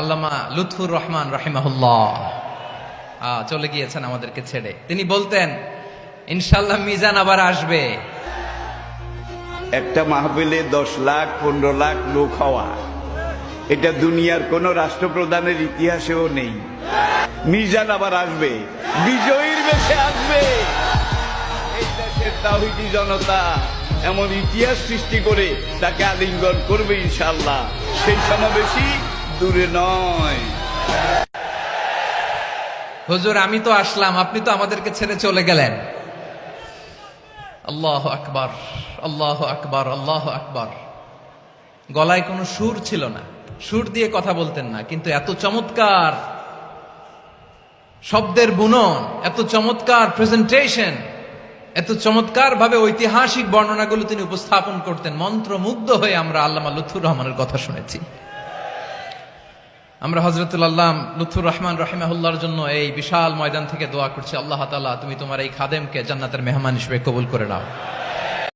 আল্লামা লুৎফুর রহমান রাহিমাহুল্লাহ চলে গিয়েছেন আমাদেরকে ছেড়ে। তিনি বলতেন, ইনশাআল্লাহ মিজান আবার আসবে। একটা মাহফিলে 10 লাখ 15 লাখ লোক হওয়া, এটা দুনিয়ার কোন রাষ্ট্রপ্রধানের ইতিহাসেও নেই। মিজান আবার আসবে, বিজয়ীর বেশে আসবে। এই দেশের তাওহীদি জনতা এমন ইতিহাস সৃষ্টি করে তাকে আলিঙ্গন করবে ইনশাআল্লাহ। সেই সমাবেশই দূরে নয়। হুজুর, আমি তো আসলাম, আপনি তো আমাদেরকে ছেড়ে চলে গেলেন। আল্লাহু আকবার, আল্লাহু আকবার, আল্লাহু আকবার। গলায় কোনো সুর ছিল না, সুর দিয়ে কথা বলতেন না, কিন্তু এত চমৎকার শব্দের বুনন, এত চমৎকার প্রেজেন্টেশন, এত চমৎকার ভাবে ঐতিহাসিক বর্ণনাগুলো তিনি উপস্থাপন করতেন। মন্ত্রমুগ্ধ হয়ে আমরা আল্লামা লুৎফুর রহমানের কথা শুনেছি। আমরা হযরতুল আল্লাম লুৎফুর রহমান রাহিমাহুল্লাহর জন্য এই বিশাল ময়দান থেকে দোয়া করছি, আল্লাহ তাআলা তুমি তোমার এই খাদেমকে জান্নাতের মেহমান হিসেবে কবুল করে নাও।